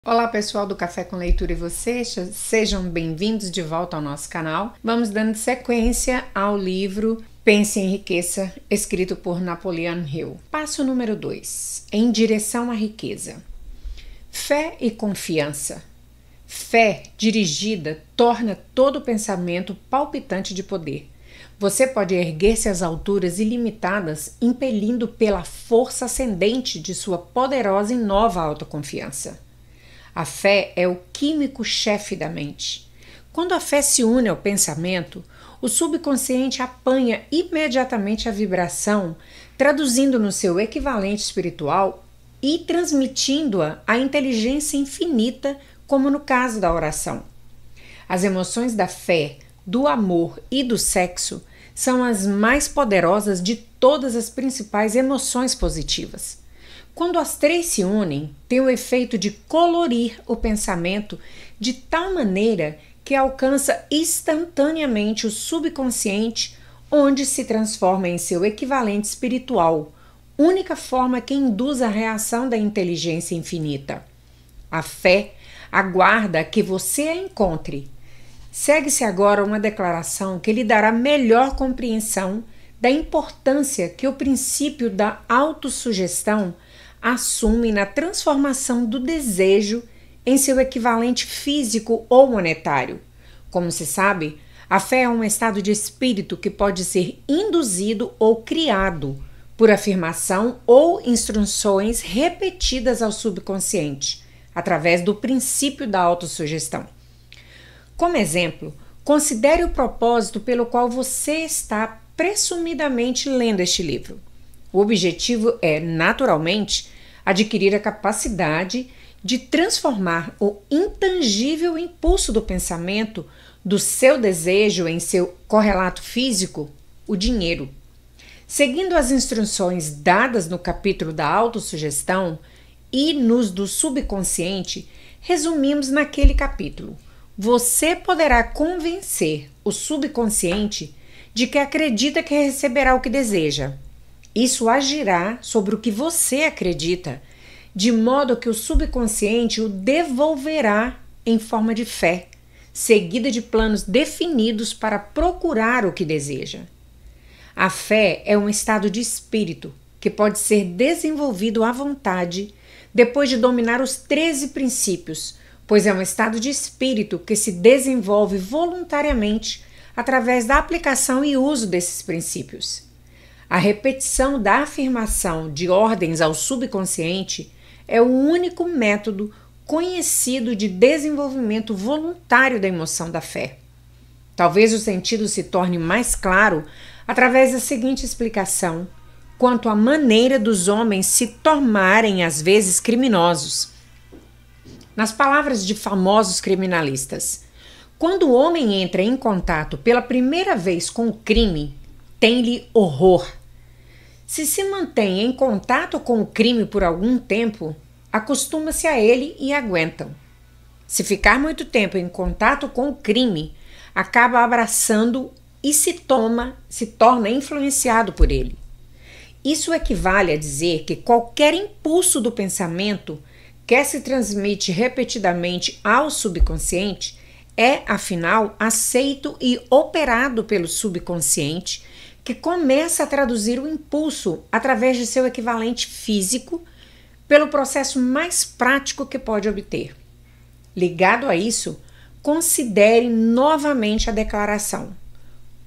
Olá pessoal do Café com Leitura e você, sejam bem-vindos de volta ao nosso canal. Vamos dando sequência ao livro Pense e Enriqueça, escrito por Napoleon Hill. Passo número 2, em direção à riqueza. Fé e confiança. Fé dirigida torna todo pensamento palpitante de poder. Você pode erguer-se às alturas ilimitadas, impelindo pela força ascendente de sua poderosa e nova autoconfiança. A fé é o químico-chefe da mente. Quando a fé se une ao pensamento, o subconsciente apanha imediatamente a vibração, traduzindo no seu equivalente espiritual e transmitindo-a à inteligência infinita, como no caso da oração. As emoções da fé, do amor e do sexo são as mais poderosas de todas as principais emoções positivas. Quando as três se unem, tem o efeito de colorir o pensamento de tal maneira que alcança instantaneamente o subconsciente, onde se transforma em seu equivalente espiritual, única forma que induz a reação da inteligência infinita. A fé aguarda que você a encontre. Segue-se agora uma declaração que lhe dará melhor compreensão da importância que o princípio da autossugestão assume na transformação do desejo em seu equivalente físico ou monetário. Como se sabe, a fé é um estado de espírito que pode ser induzido ou criado por afirmação ou instruções repetidas ao subconsciente, através do princípio da autossugestão. Como exemplo, considere o propósito pelo qual você está presumidamente lendo este livro. O objetivo é, naturalmente, adquirir a capacidade de transformar o intangível impulso do pensamento do seu desejo em seu correlato físico, o dinheiro. Seguindo as instruções dadas no capítulo da autossugestão e nos do subconsciente, resumimos naquele capítulo. Você poderá convencer o subconsciente de que acredita que receberá o que deseja. Isso agirá sobre o que você acredita, de modo que o subconsciente o devolverá em forma de fé, seguida de planos definidos para procurar o que deseja. A fé é um estado de espírito que pode ser desenvolvido à vontade depois de dominar os 13 princípios, pois é um estado de espírito que se desenvolve voluntariamente através da aplicação e uso desses princípios. A repetição da afirmação de ordens ao subconsciente é o único método conhecido de desenvolvimento voluntário da emoção da fé. Talvez o sentido se torne mais claro através da seguinte explicação quanto à maneira dos homens se tornarem às vezes criminosos. Nas palavras de famosos criminalistas, quando o homem entra em contato pela primeira vez com o crime, tem-lhe horror. Se se mantém em contato com o crime por algum tempo, acostuma-se a ele e aguentam. Se ficar muito tempo em contato com o crime, acaba abraçando e se torna influenciado por ele. Isso equivale a dizer que qualquer impulso do pensamento que se transmite repetidamente ao subconsciente é, afinal, aceito e operado pelo subconsciente, que começa a traduzir o impulso através de seu equivalente físico pelo processo mais prático que pode obter. Ligado a isso, considere novamente a declaração.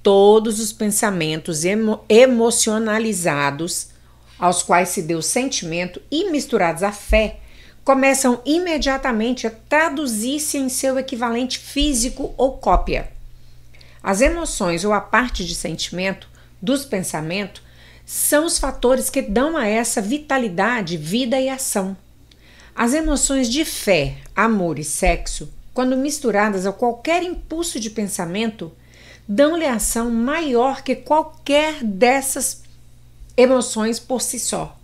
Todos os pensamentos emocionalizados, aos quais se deu sentimento e misturados à fé, começam imediatamente a traduzir-se em seu equivalente físico ou cópia. As emoções ou a parte de sentimento dos pensamentos são os fatores que dão a essa vitalidade, vida e ação. As emoções de fé, amor e sexo, quando misturadas a qualquer impulso de pensamento, dão-lhe ação maior que qualquer dessas emoções por si só.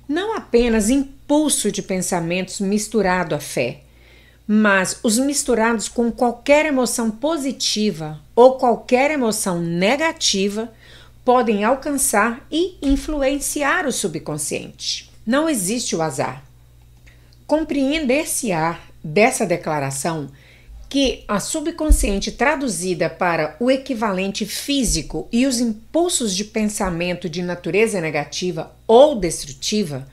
Não apenas impulso de pensamentos misturado à fé, mas os misturados com qualquer emoção positiva ou qualquer emoção negativa podem alcançar e influenciar o subconsciente. Não existe o azar. Compreender-se-á dessa declaração que a subconsciente traduzida para o equivalente físico e os impulsos de pensamento de natureza negativa ou destrutiva,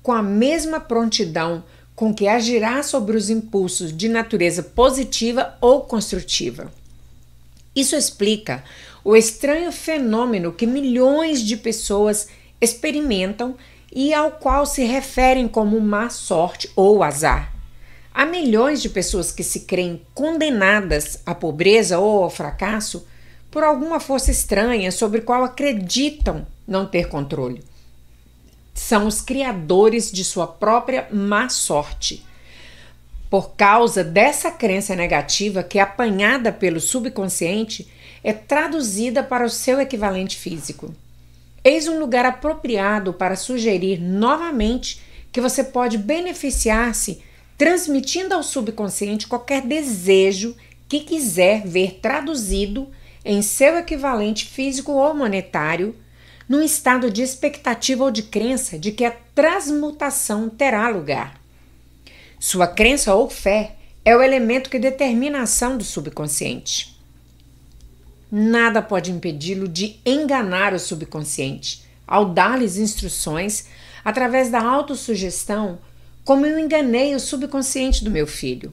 com a mesma prontidão com que agirá sobre os impulsos de natureza positiva ou construtiva. Isso explica o estranho fenômeno que milhões de pessoas experimentam e ao qual se referem como má sorte ou azar. Há milhões de pessoas que se creem condenadas à pobreza ou ao fracasso por alguma força estranha sobre a qual acreditam não ter controle. São os criadores de sua própria má sorte. Por causa dessa crença negativa que, apanhada pelo subconsciente, é traduzida para o seu equivalente físico. Eis um lugar apropriado para sugerir novamente que você pode beneficiar-se transmitindo ao subconsciente qualquer desejo que quiser ver traduzido em seu equivalente físico ou monetário, num estado de expectativa ou de crença de que a transmutação terá lugar. Sua crença ou fé é o elemento que determina a ação do subconsciente. Nada pode impedi-lo de enganar o subconsciente ao dar-lhes instruções através da autossugestão, como eu enganei o subconsciente do meu filho.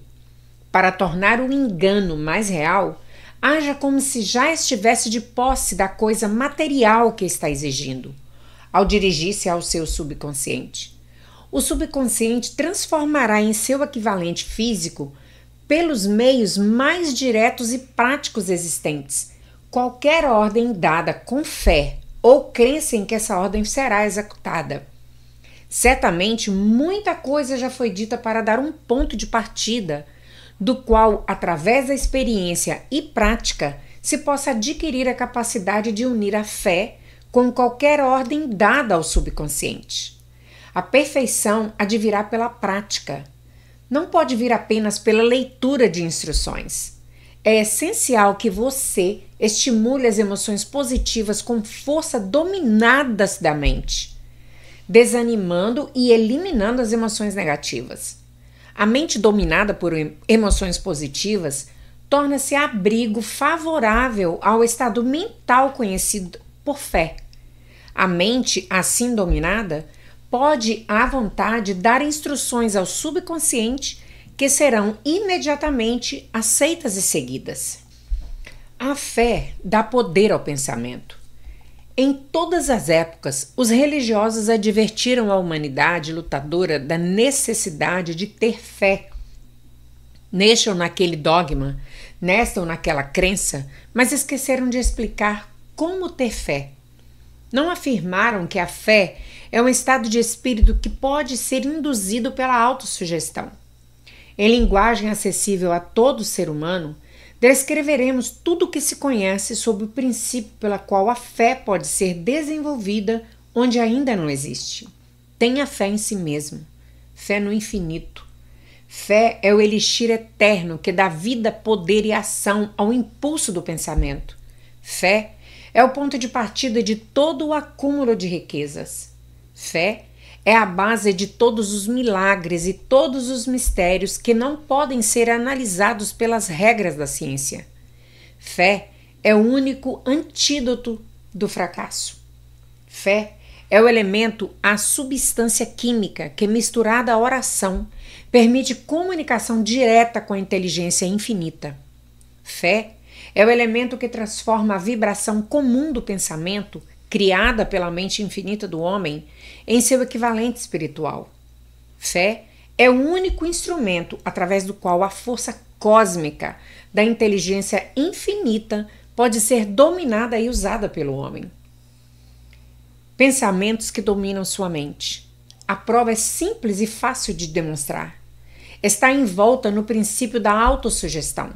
Para tornar o engano mais real, haja como se já estivesse de posse da coisa material que está exigindo, ao dirigir-se ao seu subconsciente. O subconsciente transformará em seu equivalente físico, pelos meios mais diretos e práticos existentes, qualquer ordem dada com fé ou crença em que essa ordem será executada. Certamente, muita coisa já foi dita para dar um ponto de partida, do qual, através da experiência e prática, se possa adquirir a capacidade de unir a fé com qualquer ordem dada ao subconsciente. A perfeição advirá pela prática. Não pode vir apenas pela leitura de instruções. É essencial que você estimule as emoções positivas com força dominadas da mente, desanimando e eliminando as emoções negativas. A mente dominada por emoções positivas torna-se abrigo favorável ao estado mental conhecido por fé. A mente, assim dominada, pode, à vontade, dar instruções ao subconsciente que serão imediatamente aceitas e seguidas. A fé dá poder ao pensamento. Em todas as épocas, os religiosos advertiram a humanidade lutadora da necessidade de ter fé. Neste ou naquele dogma, nesta ou naquela crença, mas esqueceram de explicar como ter fé. Não afirmaram que a fé é um estado de espírito que pode ser induzido pela autossugestão. Em linguagem acessível a todo ser humano, descreveremos tudo o que se conhece sobre o princípio pela qual a fé pode ser desenvolvida onde ainda não existe. Tenha fé em si mesmo, fé no infinito. Fé é o elixir eterno que dá vida, poder e ação ao impulso do pensamento. Fé é o ponto de partida de todo o acúmulo de riquezas. Fé é a base de todos os milagres e todos os mistérios que não podem ser analisados pelas regras da ciência. Fé é o único antídoto do fracasso. Fé é o elemento, a substância química que, misturada à oração, permite comunicação direta com a inteligência infinita. Fé é o elemento que transforma a vibração comum do pensamento, criada pela mente infinita do homem, em seu equivalente espiritual. Fé é o único instrumento através do qual a força cósmica da inteligência infinita pode ser dominada e usada pelo homem. Pensamentos que dominam sua mente. A prova é simples e fácil de demonstrar. Está envolta no princípio da autossugestão.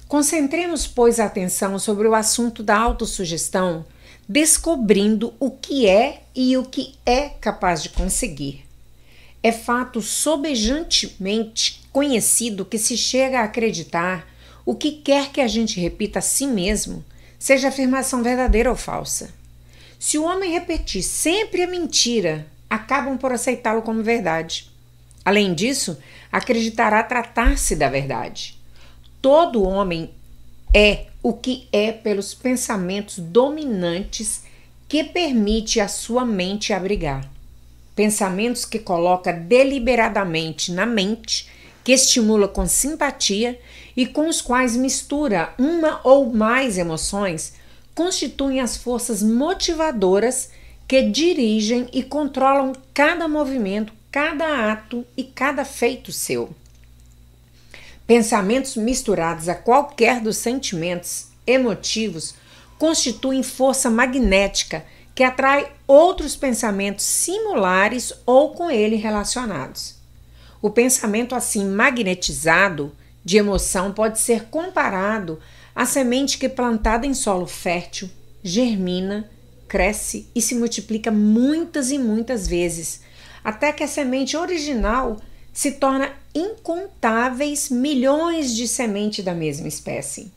Concentremos, pois, a atenção sobre o assunto da autossugestão, descobrindo o que é e o que é capaz de conseguir. É fato sobejantemente conhecido que se chega a acreditar o que quer que a gente repita a si mesmo, seja afirmação verdadeira ou falsa. Se o homem repetir sempre a mentira, acabam por aceitá-lo como verdade. Além disso, acreditará tratar-se da verdade. Todo homem é o que é pelos pensamentos dominantes que permite a sua mente abrigar. Pensamentos que coloca deliberadamente na mente, que estimula com simpatia e com os quais mistura uma ou mais emoções, constituem as forças motivadoras que dirigem e controlam cada movimento, cada ato e cada feito seu. Pensamentos misturados a qualquer dos sentimentos emotivos constituem força magnética que atrai outros pensamentos similares ou com ele relacionados. O pensamento assim magnetizado de emoção pode ser comparado à semente que, plantada em solo fértil, germina, cresce e se multiplica muitas e muitas vezes, até que a semente original se torna incontáveis milhões de sementes da mesma espécie.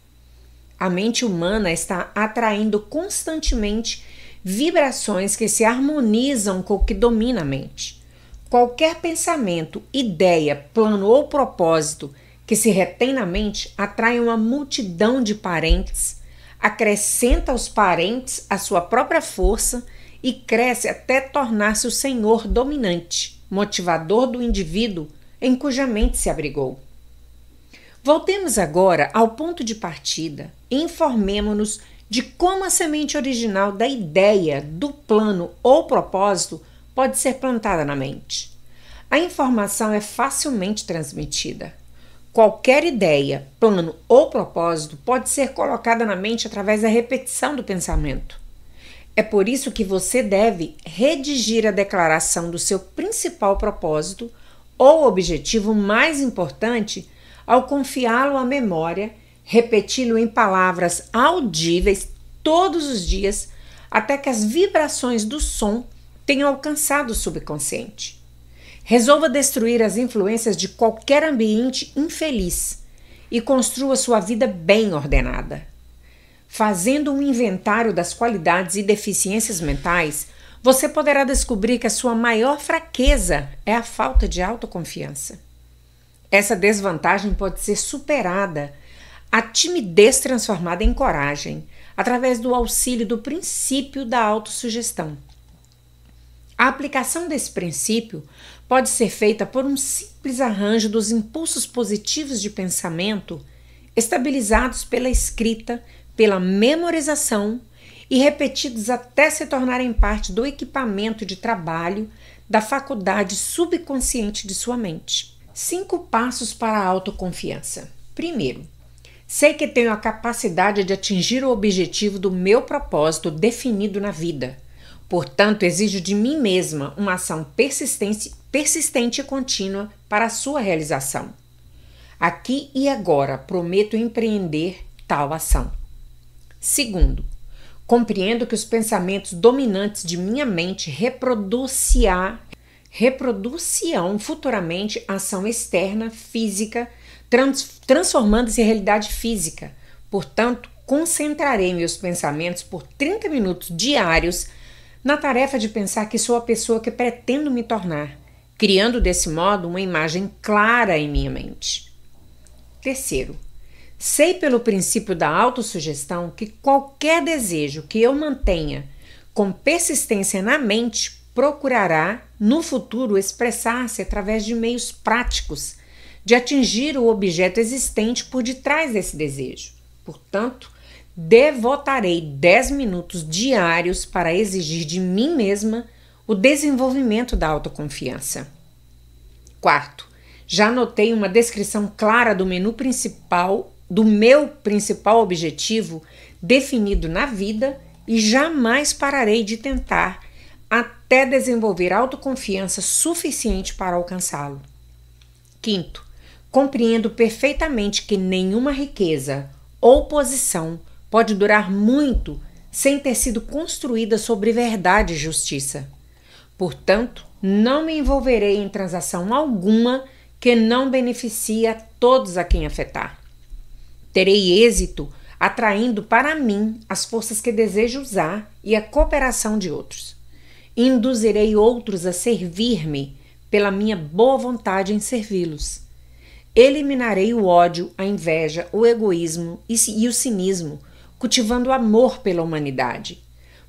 A mente humana está atraindo constantemente vibrações que se harmonizam com o que domina a mente. Qualquer pensamento, ideia, plano ou propósito que se retém na mente atrai uma multidão de parentes, acrescenta aos parentes a sua própria força e cresce até tornar-se o senhor dominante, motivador do indivíduo em cuja mente se abrigou. Voltemos agora ao ponto de partida e informemo-nos de como a semente original da ideia, do plano ou propósito pode ser plantada na mente. A informação é facilmente transmitida. Qualquer ideia, plano ou propósito pode ser colocada na mente através da repetição do pensamento. É por isso que você deve redigir a declaração do seu principal propósito ou objetivo mais importante ao confiá-lo à memória, repeti-lo em palavras audíveis todos os dias até que as vibrações do som tenham alcançado o subconsciente. Resolva destruir as influências de qualquer ambiente infeliz e construa sua vida bem ordenada. Fazendo um inventário das qualidades e deficiências mentais, você poderá descobrir que a sua maior fraqueza é a falta de autoconfiança. Essa desvantagem pode ser superada, a timidez transformada em coragem, através do auxílio do princípio da autossugestão. A aplicação desse princípio pode ser feita por um simples arranjo dos impulsos positivos de pensamento, estabilizados pela escrita, pela memorização e repetidos até se tornarem parte do equipamento de trabalho da faculdade subconsciente de sua mente. 5 passos para a autoconfiança. Primeiro, sei que tenho a capacidade de atingir o objetivo do meu propósito definido na vida. Portanto, exijo de mim mesma uma ação persistente e contínua para a sua realização. Aqui e agora prometo empreender tal ação. Segundo, compreendo que os pensamentos dominantes de minha mente reproduzirão futuramente a ação externa, física, transformando-se em realidade física. Portanto, concentrarei meus pensamentos por 30 minutos diários na tarefa de pensar que sou a pessoa que pretendo me tornar, criando desse modo uma imagem clara em minha mente. Terceiro, sei pelo princípio da autossugestão que qualquer desejo que eu mantenha com persistência na mente procurará, no futuro, expressar-se através de meios práticos de atingir o objeto existente por detrás desse desejo. Portanto, devotarei 10 minutos diários para exigir de mim mesma o desenvolvimento da autoconfiança. Quarto, já anotei uma descrição clara do menu principal, do meu principal objetivo definido na vida e jamais pararei de tentar até desenvolver autoconfiança suficiente para alcançá-lo. Quinto, compreendo perfeitamente que nenhuma riqueza ou posição pode durar muito sem ter sido construída sobre verdade e justiça. Portanto, não me envolverei em transação alguma que não beneficie a todos a quem afetar. Terei êxito atraindo para mim as forças que desejo usar e a cooperação de outros. Induzirei outros a servir-me pela minha boa vontade em servi-los. Eliminarei o ódio, a inveja, o egoísmo e o cinismo, cultivando amor pela humanidade,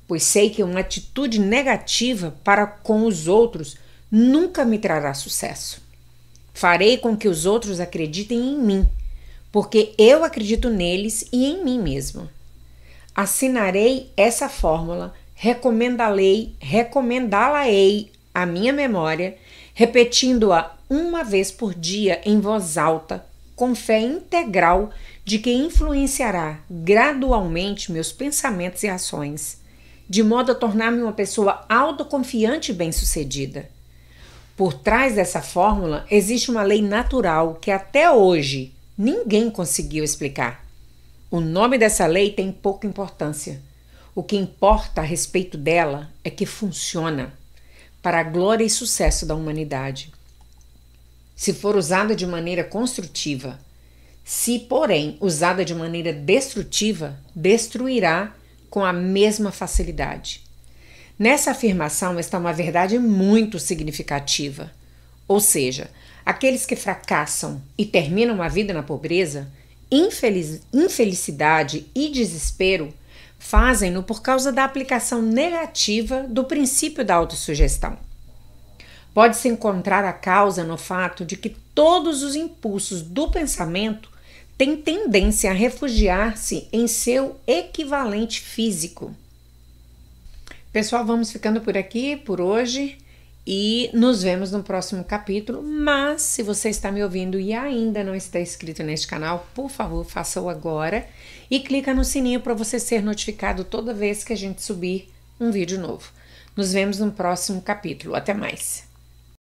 pois sei que uma atitude negativa para com os outros nunca me trará sucesso. Farei com que os outros acreditem em mim, porque eu acredito neles e em mim mesmo. Assinarei essa fórmula, recomendá-la-ei à minha memória, repetindo-a uma vez por dia em voz alta, com fé integral de que influenciará gradualmente meus pensamentos e ações, de modo a tornar-me uma pessoa autoconfiante e bem-sucedida. Por trás dessa fórmula existe uma lei natural que até hoje ninguém conseguiu explicar. O nome dessa lei tem pouca importância. O que importa a respeito dela é que funciona para a glória e sucesso da humanidade. Se for usada de maneira construtiva, se, porém, usada de maneira destrutiva, destruirá com a mesma facilidade. Nessa afirmação está uma verdade muito significativa. Ou seja, aqueles que fracassam e terminam a vida na pobreza, infelicidade e desespero fazem-no por causa da aplicação negativa do princípio da autossugestão. Pode-se encontrar a causa no fato de que todos os impulsos do pensamento têm tendência a refugiar-se em seu equivalente físico. Pessoal, vamos ficando por aqui por hoje e nos vemos no próximo capítulo. Mas se você está me ouvindo e ainda não está inscrito neste canal, por favor, faça-o agora e clica no sininho para você ser notificado toda vez que a gente subir um vídeo novo. Nos vemos no próximo capítulo. Até mais!